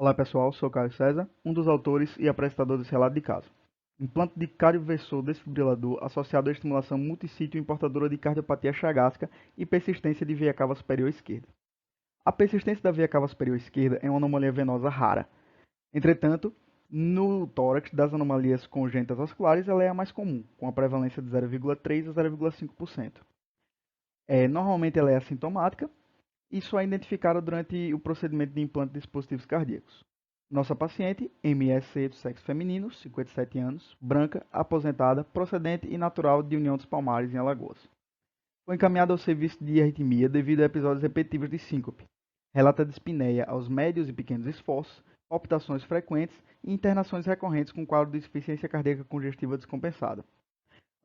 Olá pessoal, sou Caio César, um dos autores e apresentador desse relato de caso. Implante de cardioversor desfibrilador associado à estimulação multissítio importadora de cardiopatia chagásica e persistência de veia cava superior esquerda. A persistência da veia cava superior esquerda é uma anomalia venosa rara. Entretanto, no tórax das anomalias congênitas vasculares, ela é a mais comum, com a prevalência de 0,3 a 0,5%. Normalmente ela é assintomática e só é identificada durante o procedimento de implante de dispositivos cardíacos. Nossa paciente, MSC do sexo feminino, 57 anos, branca, aposentada, procedente e natural de União dos Palmares, em Alagoas. Foi encaminhada ao serviço de arritmia devido a episódios repetitivos de síncope. Relata dispneia aos médios e pequenos esforços, palpitações frequentes e internações recorrentes com quadro de insuficiência cardíaca congestiva descompensada.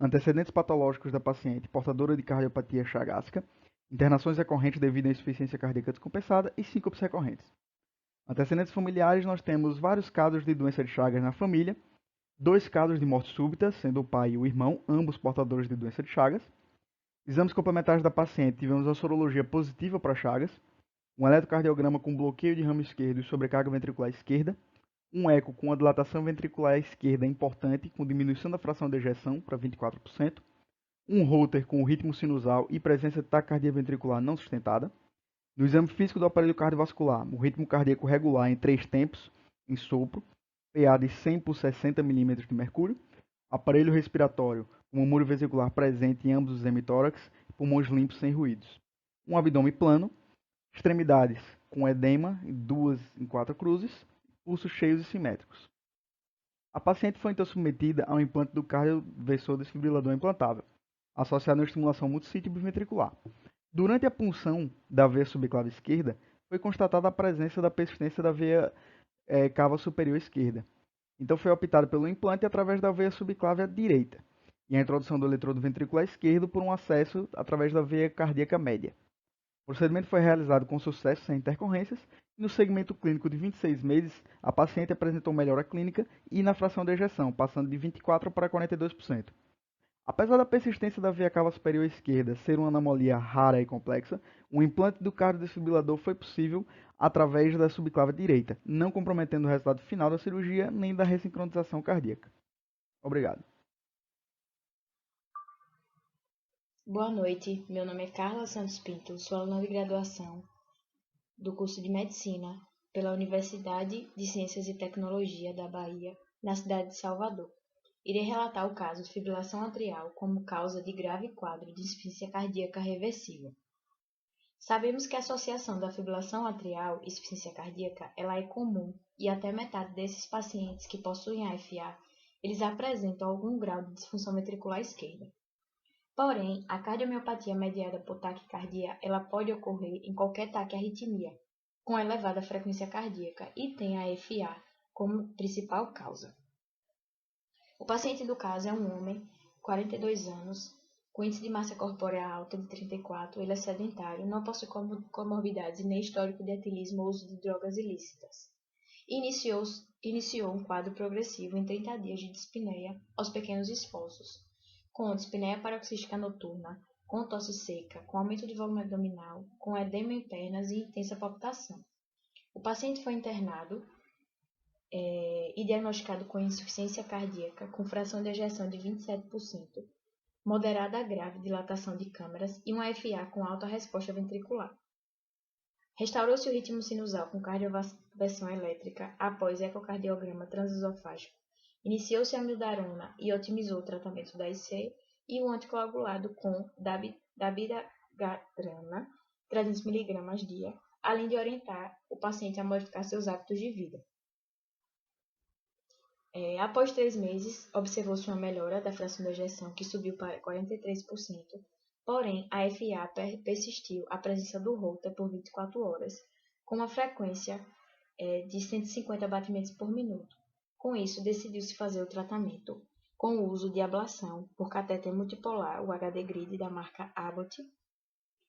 Antecedentes patológicos da paciente portadora de cardiopatia chagásica, internações recorrentes devido à insuficiência cardíaca descompensada e síncopes recorrentes. Antecedentes familiares, nós temos vários casos de doença de Chagas na família, 2 casos de morte súbita, sendo o pai e o irmão, ambos portadores de doença de Chagas. Exames complementares da paciente, tivemos uma sorologia positiva para Chagas, um eletrocardiograma com bloqueio de ramo esquerdo e sobrecarga ventricular esquerda, um eco com a dilatação ventricular esquerda importante, com diminuição da fração de ejeção para 24%, um Holter com ritmo sinusal e presença de taquicardia ventricular não sustentada. No exame físico do aparelho cardiovascular, o ritmo cardíaco regular em 3 tempos, em sopro, PA de 100 por 60 milímetros de mercúrio, aparelho respiratório, um murmúrio vesicular presente em ambos os hemitórax, pulmões limpos sem ruídos. Um abdômen plano, extremidades com edema em 2 em 4 cruzes, pulsos cheios e simétricos. A paciente foi então submetida ao implante do cardioversor desfibrilador implantável, associado à estimulação multissítio biventricular. Durante a punção da veia subclave esquerda, foi constatada a presença da persistência da veia cava superior esquerda. Então foi optado pelo implante através da veia subclave direita e a introdução do eletrodo ventricular esquerdo por um acesso através da veia cardíaca média. O procedimento foi realizado com sucesso sem intercorrências e no segmento clínico de 26 meses, a paciente apresentou melhora clínica e na fração de ejeção, passando de 24% para 42%. Apesar da persistência da veia cava superior esquerda ser uma anomalia rara e complexa, o implante do cardiodesfibrilador foi possível através da subclave direita, não comprometendo o resultado final da cirurgia nem da ressincronização cardíaca. Obrigado. Boa noite, meu nome é Carla Santos Pinto, sou aluna de graduação do curso de Medicina pela Universidade de Ciências e Tecnologia da Bahia, na cidade de Salvador. Irei relatar o caso de fibrilação atrial como causa de grave quadro de insuficiência cardíaca reversível. Sabemos que a associação da fibrilação atrial e insuficiência cardíaca ela é comum e até metade desses pacientes que possuem AFA, eles apresentam algum grau de disfunção ventricular esquerda. Porém, a cardiomiopatia mediada por taquicardia, ela pode ocorrer em qualquer taquiarritmia, com elevada frequência cardíaca e tem a FA como principal causa. O paciente do caso é um homem, 42 anos, com índice de massa corpórea alta de 34, ele é sedentário, não possui comorbidades nem histórico de etilismo ou uso de drogas ilícitas. Iniciou um quadro progressivo em 30 dias de dispneia aos pequenos esforços, com dispneia paroxística noturna, com tosse seca, com aumento de volume abdominal, com edema em pernas e intensa palpitação. O paciente foi internado e diagnosticado com insuficiência cardíaca, com fração de ejeção de 27%, moderada a grave dilatação de câmaras e uma FA com alta resposta ventricular. Restaurou-se o ritmo sinusal com cardioversão elétrica após ecocardiograma transesofágico. Iniciou-se a amiodarona e otimizou o tratamento da IC e o anticoagulado com dabigatrana, 300 mg dia, além de orientar o paciente a modificar seus hábitos de vida. Após 3 meses, observou-se uma melhora da fração de ejeção, que subiu para 43%, porém, a FA persistiu a presença do Holter por 24 horas, com uma frequência de 150 batimentos por minuto. Com isso, decidiu-se fazer o tratamento com o uso de ablação por catéter multipolar, o HD Grid da marca Abbott,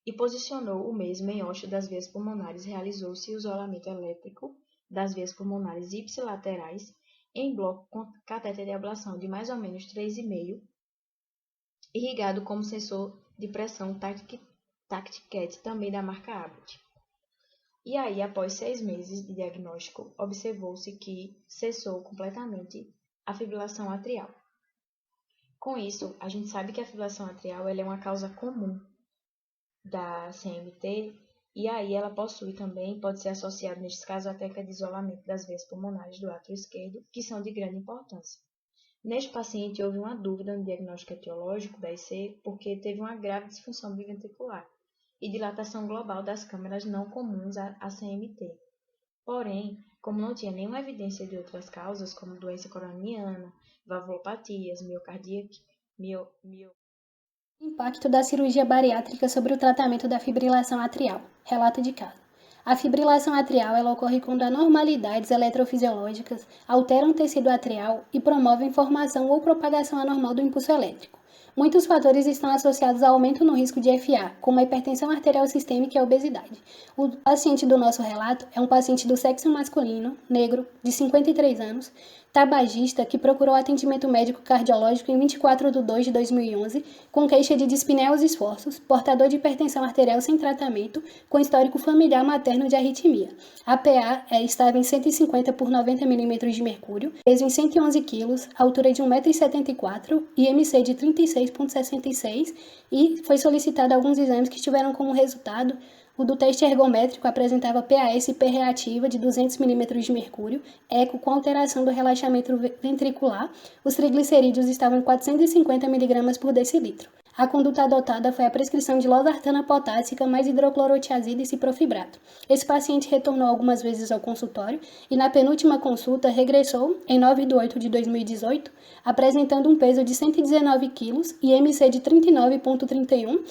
e posicionou o mesmo em hóstia das veias pulmonares. Realizou-se o isolamento elétrico das veias pulmonares ipsilaterais em bloco com catéter de ablação de mais ou menos 3,5, irrigado como sensor de pressão Tacticat, também da marca Abbott. E aí, após 6 meses de diagnóstico, observou-se que cessou completamente a fibrilação atrial. Com isso, a gente sabe que a fibrilação atrial ela é uma causa comum da CMT, e aí ela possui também, pode ser associada nestes casos, à técnica de isolamento das veias pulmonares do átrio esquerdo, que são de grande importância. Neste paciente, houve uma dúvida no diagnóstico etiológico da IC, porque teve uma grave disfunção biventricular e dilatação global das câmaras não comuns à CMT. Porém, como não tinha nenhuma evidência de outras causas, como doença coronariana, valvulopatias, Impacto da cirurgia bariátrica sobre o tratamento da fibrilação atrial. Relato de caso. A fibrilação atrial ela ocorre quando anormalidades eletrofisiológicas alteram o tecido atrial e promovem formação ou propagação anormal do impulso elétrico. Muitos fatores estão associados ao aumento no risco de FA, como a hipertensão arterial sistêmica e a obesidade. O paciente do nosso relato é um paciente do sexo masculino, negro, de 53 anos, tabagista que procurou atendimento médico cardiológico em 24 de 2 de 2011, com queixa de dispneia aos esforços, portador de hipertensão arterial sem tratamento, com histórico familiar materno de arritmia. A PA estava em 150 por 90 mm de mercúrio, peso em 111 kg, altura de 1,74 m, IMC de 36,66 e foi solicitado alguns exames que tiveram como resultado o do teste ergométrico apresentava PAS-P reativa de 200 mm de mercúrio, eco com alteração do relaxamento ventricular. Os triglicerídeos estavam em 450 mg por decilitro. A conduta adotada foi a prescrição de losartana potássica mais hidroclorotiazida e ciprofibrato. Esse paciente retornou algumas vezes ao consultório e na penúltima consulta regressou em 9 de 8 de 2018, apresentando um peso de 119 kg e IMC de 39,31,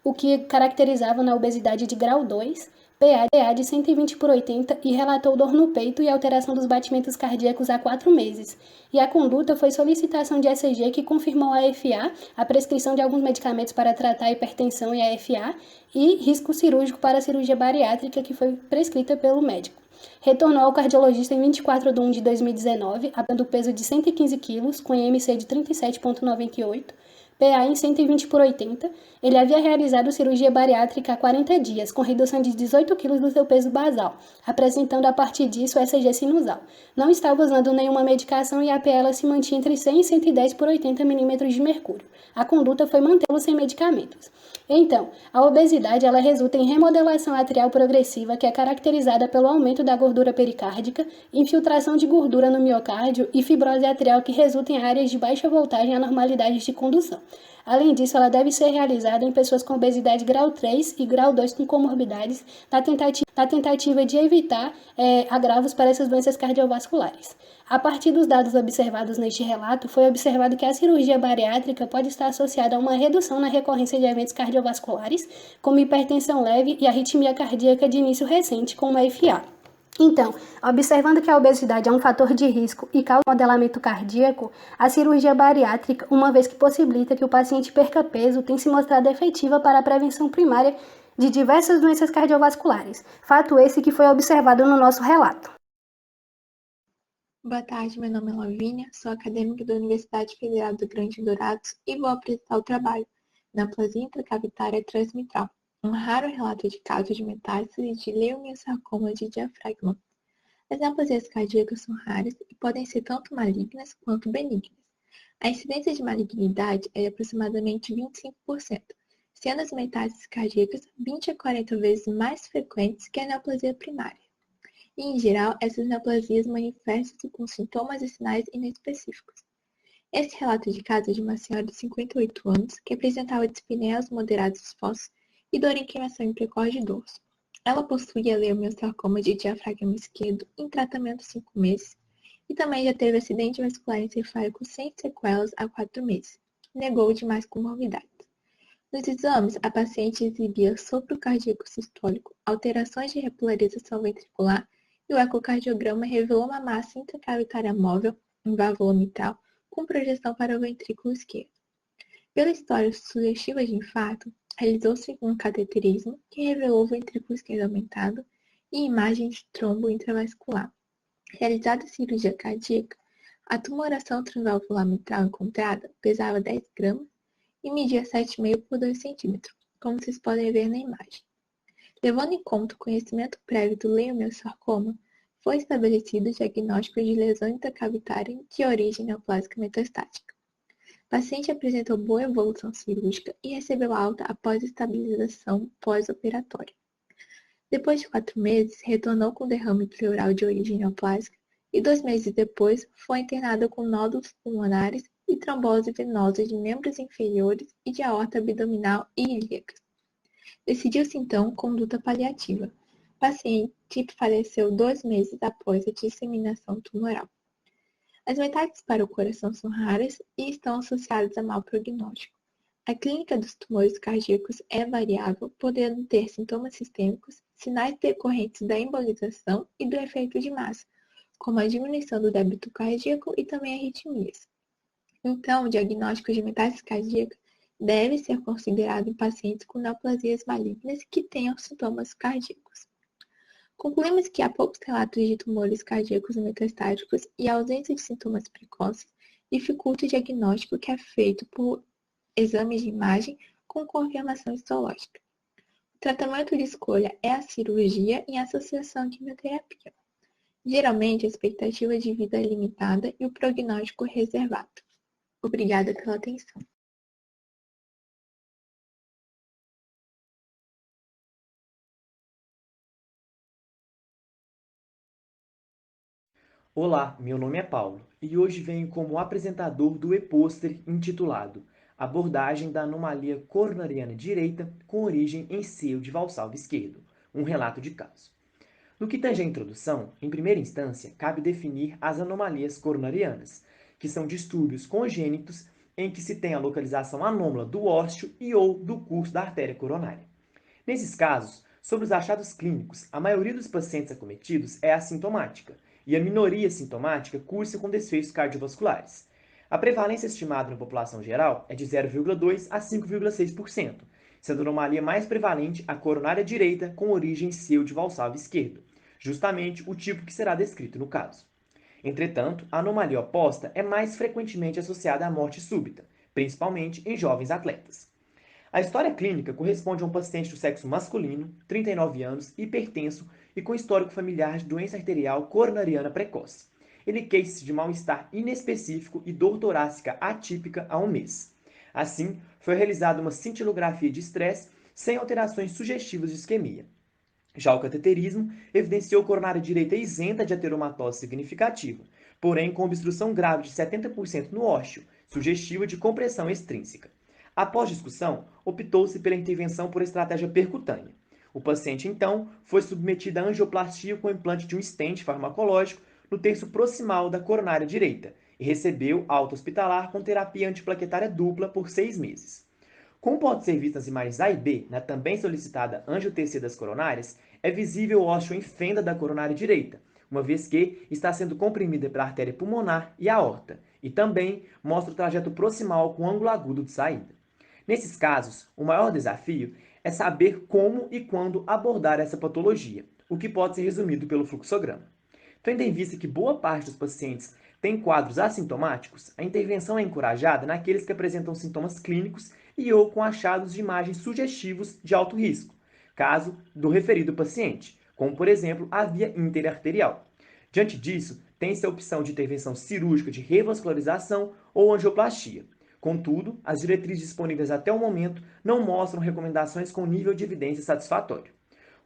o que caracterizava na obesidade de grau 2, PA de 120 por 80 e relatou dor no peito e alteração dos batimentos cardíacos há 4 meses. E a conduta foi solicitação de ECG que confirmou a FA, a prescrição de alguns medicamentos para tratar a hipertensão e a FA e risco cirúrgico para a cirurgia bariátrica que foi prescrita pelo médico. Retornou ao cardiologista em 24 de 1 de 2019, apresentando peso de 115 kg, com IMC de 37,98, PA em 120 por 80, ele havia realizado cirurgia bariátrica há 40 dias, com redução de 18 kg do seu peso basal, apresentando a partir disso ECG sinusal. Não estava usando nenhuma medicação e a PA se mantinha entre 100 e 110 por 80 mm de mercúrio. A conduta foi mantê-lo sem medicamentos. Então, a obesidade ela resulta em remodelação atrial progressiva, que é caracterizada pelo aumento da gordura pericárdica, infiltração de gordura no miocárdio e fibrose atrial que resulta em áreas de baixa voltagem e anormalidades de condução. Além disso, ela deve ser realizada em pessoas com obesidade grau 3 e grau 2 com comorbidades, na tentativa de evitar agravos para essas doenças cardiovasculares. A partir dos dados observados neste relato, foi observado que a cirurgia bariátrica pode estar associada a uma redução na recorrência de eventos cardiovasculares, como hipertensão leve e arritmia cardíaca de início recente, como a FA. Então, observando que a obesidade é um fator de risco e causa modelamento cardíaco, a cirurgia bariátrica, uma vez que possibilita que o paciente perca peso, tem se mostrado efetiva para a prevenção primária de diversas doenças cardiovasculares, fato esse que foi observado no nosso relato. Boa tarde, meu nome é Lavínia, sou acadêmica da Universidade Federal do Grande Dourados e vou apresentar o trabalho Neoplasia intracavitária transmitral, um raro relato de caso de metástase de leiomiosarcoma de diafragma. As neoplasias cardíacas são raras e podem ser tanto malignas quanto benignas. A incidência de malignidade é de aproximadamente 25%, sendo as metástases cardíacas 20 a 40 vezes mais frequentes que a neoplasia primária. E, em geral, essas neoplasias manifestam-se com sintomas e sinais inespecíficos. Esse relato de caso é de uma senhora de 58 anos que apresentava dispneus moderados esforços e dor em queimação em precoce de dorso. Ela possuía leiomiosarcoma de diafragma esquerdo em tratamento há 5 meses e também já teve acidente vascular encefálico sem sequelas há 4 meses. Negou demais comorbidades. Nos exames, a paciente exibia sopro cardíaco sistólico, alterações de repolarização ventricular e o ecocardiograma revelou uma massa intracavitária móvel, em válvula mitral, com projeção para o ventrículo esquerdo. Pela história sugestiva de infarto, realizou-se um cateterismo que revelou o ventrículo esquerdo aumentado e imagem de trombo intravascular. Realizada a cirurgia cardíaca, a tumoração transvalvular mitral encontrada pesava 10 gramas e media 7,5 por 2 centímetros, como vocês podem ver na imagem. Levando em conta o conhecimento prévio do leiomiossarcoma, foi estabelecido o diagnóstico de lesão intracavitária de origem neoplásica metastática. O paciente apresentou boa evolução cirúrgica e recebeu alta após estabilização pós-operatória. Depois de 4 meses, retornou com derrame pleural de origem neoplásica e 2 meses depois foi internado com nódulos pulmonares e trombose venosa de membros inferiores e de aorta abdominal e ilíaca. Decidiu-se então conduta paliativa. O paciente faleceu 2 meses após a disseminação tumoral. As metástases para o coração são raras e estão associadas a mau prognóstico. A clínica dos tumores cardíacos é variável, podendo ter sintomas sistêmicos, sinais decorrentes da embolização e do efeito de massa, como a diminuição do débito cardíaco e também arritmias. Então, o diagnóstico de metástase cardíaca deve ser considerado em pacientes com neoplasias malignas que tenham sintomas cardíacos. Concluímos que há poucos relatos de tumores cardíacos metastáticos e a ausência de sintomas precoces dificulta o diagnóstico que é feito por exames de imagem com confirmação histológica. O tratamento de escolha é a cirurgia em associação à quimioterapia. Geralmente, a expectativa de vida é limitada e o prognóstico reservado. Obrigada pela atenção. Olá, meu nome é Paulo e hoje venho como apresentador do e-pôster intitulado Abordagem da anomalia coronariana direita com origem em seio de valsalva esquerdo, um relato de caso. No que tange à introdução, em primeira instância, cabe definir as anomalias coronarianas, que são distúrbios congênitos em que se tem a localização anômala do ósseo e ou do curso da artéria coronária. Nesses casos, sobre os achados clínicos, a maioria dos pacientes acometidos é assintomática, e a minoria sintomática cursa com desfechos cardiovasculares. A prevalência estimada na população geral é de 0,2 a 5,6%, sendo a anomalia mais prevalente a coronária direita com origem em seio de valsalva esquerdo, justamente o tipo que será descrito no caso. Entretanto, a anomalia oposta é mais frequentemente associada à morte súbita, principalmente em jovens atletas. A história clínica corresponde a um paciente do sexo masculino, 39 anos, hipertenso e com histórico familiar de doença arterial coronariana precoce. Ele queixa-se de mal-estar inespecífico e dor torácica atípica há um mês. Assim, foi realizada uma cintilografia de estresse sem alterações sugestivas de isquemia. Já o cateterismo evidenciou coronária direita isenta de ateromatose significativa, porém com obstrução grave de 70% no ósseo, sugestiva de compressão extrínseca. Após discussão, optou-se pela intervenção por estratégia percutânea. O paciente, então, foi submetido a angioplastia com implante de um stent farmacológico no terço proximal da coronária direita e recebeu alta hospitalar com terapia antiplaquetária dupla por 6 meses. Como pode ser visto nas imagens A e B, na também solicitada angiotensina das coronárias, é visível o ósseo em fenda da coronária direita, uma vez que está sendo comprimida pela artéria pulmonar e aorta, e também mostra o trajeto proximal com ângulo agudo de saída. Nesses casos, o maior desafio é saber como e quando abordar essa patologia, o que pode ser resumido pelo fluxograma. Tendo em vista que boa parte dos pacientes tem quadros assintomáticos, a intervenção é encorajada naqueles que apresentam sintomas clínicos e ou com achados de imagens sugestivos de alto risco, caso do referido paciente, como por exemplo a via interarterial. Diante disso, tem-se a opção de intervenção cirúrgica de revascularização ou angioplastia. Contudo, as diretrizes disponíveis até o momento não mostram recomendações com nível de evidência satisfatório.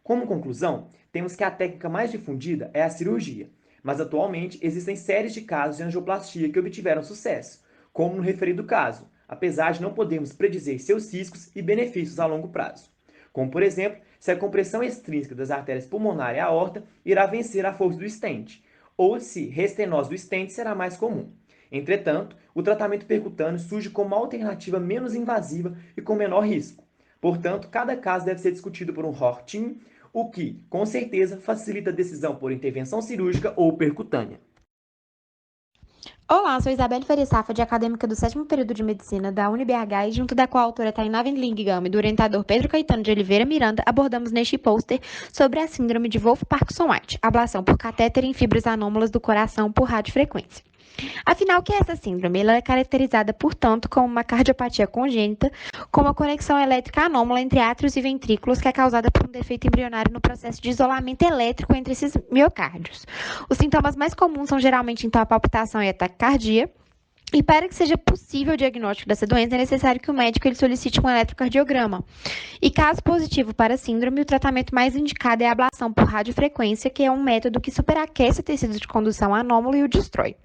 Como conclusão, temos que a técnica mais difundida é a cirurgia, mas atualmente existem séries de casos de angioplastia que obtiveram sucesso, como no referido caso, apesar de não podermos predizer seus riscos e benefícios a longo prazo. Como, por exemplo, se a compressão extrínseca das artérias pulmonar e aorta irá vencer a força do stent, ou se restenose do stent será mais comum. Entretanto, o tratamento percutâneo surge como uma alternativa menos invasiva e com menor risco. Portanto, cada caso deve ser discutido por um HOR-team, o que, com certeza, facilita a decisão por intervenção cirúrgica ou percutânea. Olá, sou Isabelle Feresafad, acadêmica do 7º período de Medicina da UniBH e junto da coautora Tainá Lingam e do orientador Pedro Caetano de Oliveira Miranda, abordamos neste pôster sobre a síndrome de Wolff-Parkinson-White, ablação por catéter em fibras anômalas do coração por radiofrequência. Afinal, o que é essa síndrome? Ela é caracterizada, portanto, como uma cardiopatia congênita, com uma conexão elétrica anômala entre átrios e ventrículos, que é causada por um defeito embrionário no processo de isolamento elétrico entre esses miocárdios. Os sintomas mais comuns são geralmente, então, a palpitação e a taquicardia. E para que seja possível o diagnóstico dessa doença, é necessário que o médico ele solicite um eletrocardiograma. E caso positivo para a síndrome, o tratamento mais indicado é a ablação por radiofrequência, que é um método que superaquece o tecido de condução anômalo e o destrói.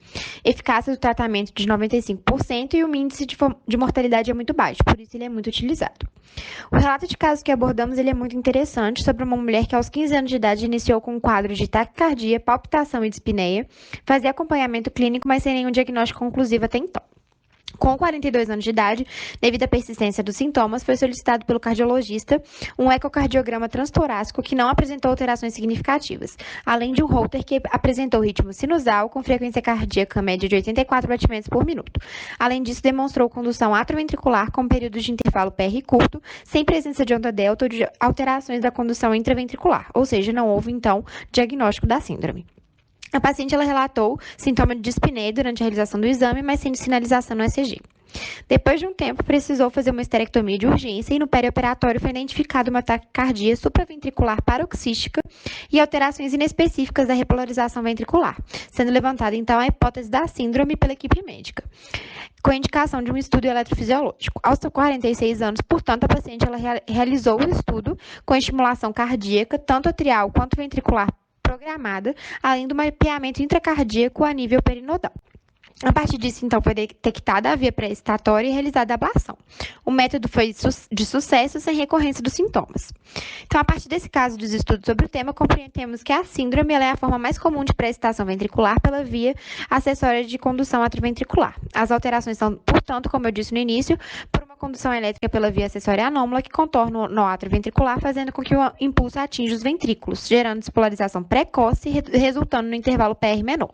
Eficácia do tratamento de 95% e o índice de mortalidade é muito baixo, por isso ele é muito utilizado. O relato de caso que abordamos ele é muito interessante, sobre uma mulher que aos 15 anos de idade iniciou com um quadro de taquicardia, palpitação e dispneia, fazia acompanhamento clínico, mas sem nenhum diagnóstico conclusivo até então. Com 42 anos de idade, devido à persistência dos sintomas, foi solicitado pelo cardiologista um ecocardiograma transtorácico que não apresentou alterações significativas, além de um Holter que apresentou ritmo sinusal com frequência cardíaca média de 84 batimentos por minuto. Além disso, demonstrou condução atrioventricular com períodos de intervalo PR curto, sem presença de onda delta ou de alterações da condução intraventricular, ou seja, não houve, então, diagnóstico da síndrome. A paciente ela relatou sintoma de dispneia durante a realização do exame, mas sem sinalização no ECG. Depois de um tempo, precisou fazer uma esterectomia de urgência e no perioperatório foi identificada uma taquicardia supraventricular paroxística e alterações inespecíficas da repolarização ventricular, sendo levantada então a hipótese da síndrome pela equipe médica, com a indicação de um estudo eletrofisiológico. Aos 46 anos, portanto, a paciente ela realizou o estudo com estimulação cardíaca, tanto atrial quanto ventricular programada, além do mapeamento intracardíaco a nível perinodal. A partir disso, então, foi detectada a via pré-excitatória e realizada a ablação. O método foi de sucesso, sem recorrência dos sintomas. Então, a partir desse caso dos estudos sobre o tema, compreendemos que a síndrome ela é a forma mais comum de pré-excitação ventricular pela via acessória de condução atrioventricular. As alterações são, portanto, como eu disse no início, por uma condução elétrica pela via acessória anômala que contorna o nó atrioventricular, fazendo com que o impulso atinja os ventrículos, gerando despolarização precoce e resultando no intervalo PR menor.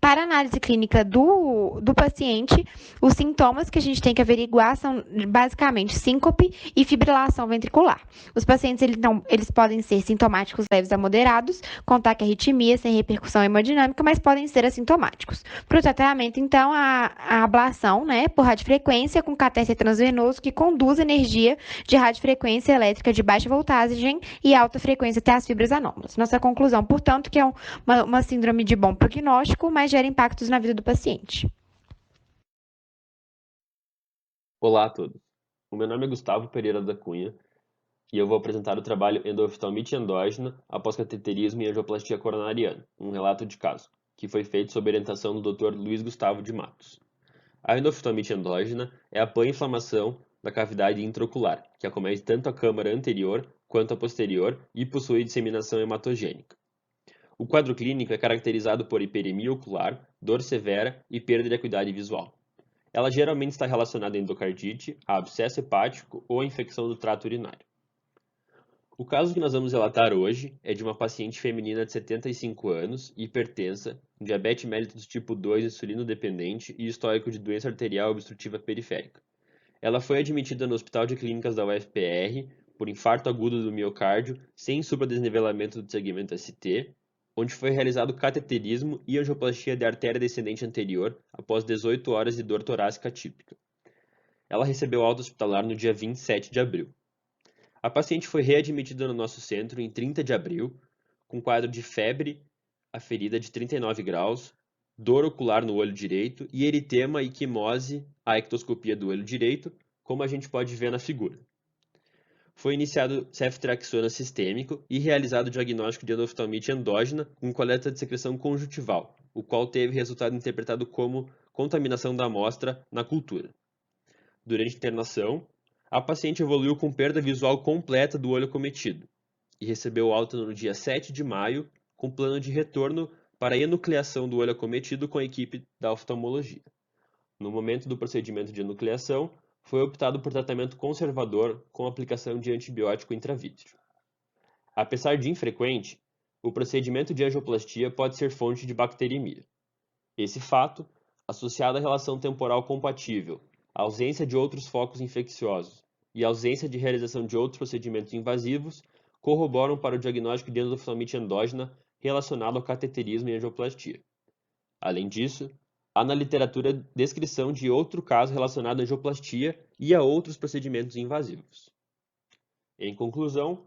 Para a análise clínica do paciente, os sintomas que a gente tem que averiguar são basicamente síncope e fibrilação ventricular. Os pacientes eles podem ser sintomáticos leves a moderados, com taquiarritmia sem repercussão hemodinâmica, mas podem ser assintomáticos. Para o tratamento, então, a ablação, por radiofrequência com catéter transvenoso que conduz energia de radiofrequência elétrica de baixa voltagem e alta frequência até as fibras anômalas. Nossa conclusão, portanto, que é uma síndrome de bom prognóstico, mas gera impactos na vida do paciente. Olá a todos. O meu nome é Gustavo Pereira da Cunha e eu vou apresentar o trabalho Endoftalmite endógena após cateterismo e angioplastia coronariana, um relato de caso, que foi feito sob orientação do Dr. Luiz Gustavo de Matos. A endoftalmite endógena é a pan-inflamação da cavidade intraocular, que acomete tanto a câmara anterior quanto a posterior e possui disseminação hematogênica. O quadro clínico é caracterizado por hiperemia ocular, dor severa e perda de acuidade visual. Ela geralmente está relacionada a endocardite, a abscesso hepático ou a infecção do trato urinário. O caso que nós vamos relatar hoje é de uma paciente feminina de 75 anos, hipertensa, com diabetes mellitus tipo 2 insulino-dependente e histórico de doença arterial obstrutiva periférica. Ela foi admitida no Hospital de Clínicas da UFPR por infarto agudo do miocárdio sem supradesnivelamento do segmento ST, onde foi realizado cateterismo e angioplastia de artéria descendente anterior após 18 horas de dor torácica típica. Ela recebeu alta hospitalar no dia 27 de abril. A paciente foi readmitida no nosso centro em 30 de abril, com quadro de febre aferida de 39 graus, dor ocular no olho direito e eritema e quimose à ectoscopia do olho direito, como a gente pode ver na figura. Foi iniciado ceftriaxona sistêmico e realizado o diagnóstico de endoftalmite endógena com coleta de secreção conjuntival, o qual teve resultado interpretado como contaminação da amostra na cultura. Durante a internação, a paciente evoluiu com perda visual completa do olho acometido e recebeu alta no dia 7 de maio com plano de retorno para a enucleação do olho acometido com a equipe da oftalmologia. No momento do procedimento de enucleação, foi optado por tratamento conservador com aplicação de antibiótico intravítreo. Apesar de infrequente, o procedimento de angioplastia pode ser fonte de bacteremia. Esse fato, associado à relação temporal compatível, à ausência de outros focos infecciosos e à ausência de realização de outros procedimentos invasivos, corroboram para o diagnóstico de endoftalmite endógena relacionado ao cateterismo e angioplastia. Além disso, Há na literatura descrição de outro caso relacionado à angioplastia e a outros procedimentos invasivos. Em conclusão,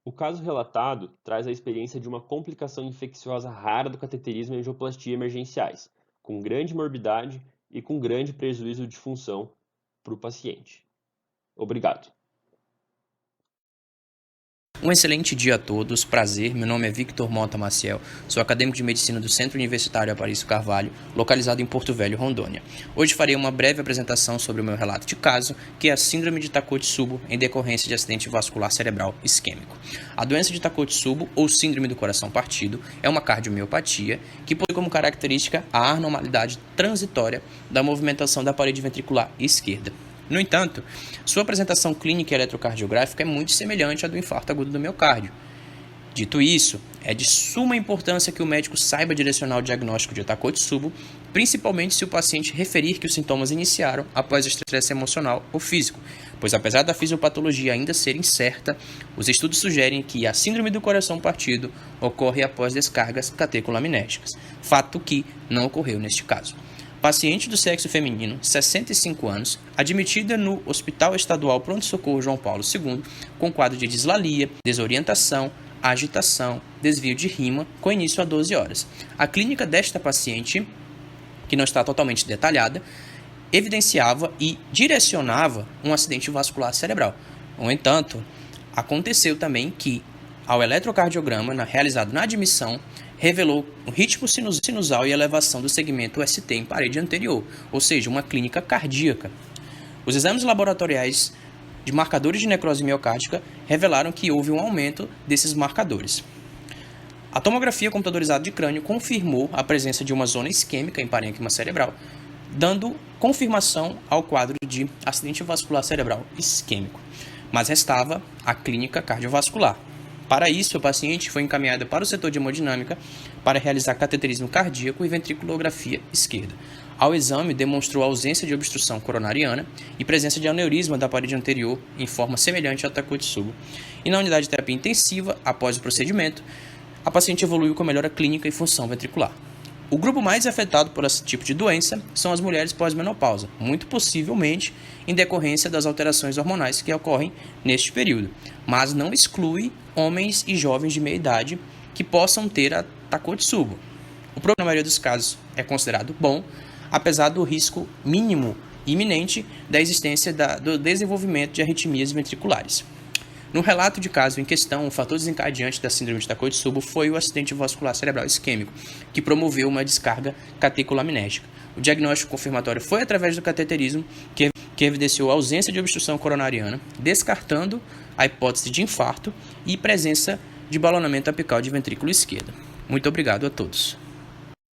o caso relatado traz a experiência de uma complicação infecciosa rara do cateterismo e angioplastia emergenciais, com grande morbidade e com grande prejuízo de função para o paciente. Obrigado. Um excelente dia a todos, prazer, meu nome é Victor Mota Maciel, sou acadêmico de medicina do Centro Universitário Aparício Carvalho, localizado em Porto Velho, Rondônia. Hoje farei uma breve apresentação sobre o meu relato de caso, que é a síndrome de Takotsubo em decorrência de acidente vascular cerebral isquêmico. A doença de Takotsubo, ou síndrome do coração partido, é uma cardiomiopatia que possui como característica a anormalidade transitória da movimentação da parede ventricular esquerda. No entanto, sua apresentação clínica e eletrocardiográfica é muito semelhante à do infarto agudo do miocárdio. Dito isso, é de suma importância que o médico saiba direcionar o diagnóstico de Takotsubo, principalmente se o paciente referir que os sintomas iniciaram após estresse emocional ou físico, pois apesar da fisiopatologia ainda ser incerta, os estudos sugerem que a síndrome do coração partido ocorre após descargas catecolamínicas, fato que não ocorreu neste caso. Paciente do sexo feminino, 65 anos, admitida no Hospital Estadual Pronto-Socorro João Paulo II, com quadro de dislalia, desorientação, agitação, desvio de rima, com início a 12 horas. A clínica desta paciente, que não está totalmente detalhada, evidenciava e direcionava um acidente vascular cerebral. No entanto, aconteceu também que, ao eletrocardiograma realizado na admissão, revelou um ritmo sinusal e elevação do segmento ST em parede anterior, ou seja, uma clínica cardíaca. Os exames laboratoriais de marcadores de necrose miocárdica revelaram que houve um aumento desses marcadores. A tomografia computadorizada de crânio confirmou a presença de uma zona isquêmica em parênquima cerebral, dando confirmação ao quadro de acidente vascular cerebral isquêmico, mas restava a clínica cardiovascular. Para isso, o paciente foi encaminhado para o setor de hemodinâmica para realizar cateterismo cardíaco e ventriculografia esquerda. Ao exame, demonstrou ausência de obstrução coronariana e presença de aneurisma da parede anterior em forma semelhante ao Takotsubo. E na unidade de terapia intensiva, após o procedimento, a paciente evoluiu com melhora clínica e função ventricular. O grupo mais afetado por esse tipo de doença são as mulheres pós-menopausa, muito possivelmente em decorrência das alterações hormonais que ocorrem neste período, mas não exclui homens e jovens de meia idade que possam ter a Takotsubo. O problema, na maioria dos casos, é considerado bom, apesar do risco mínimo iminente da existência do desenvolvimento de arritmias ventriculares. No relato de caso em questão, o fator desencadeante da síndrome de Takotsubo foi o acidente vascular cerebral isquêmico, que promoveu uma descarga catecolaminética. O diagnóstico confirmatório foi através do cateterismo, que evidenciou a ausência de obstrução coronariana, descartando a hipótese de infarto e presença de balonamento apical de ventrículo esquerdo. Muito obrigado a todos.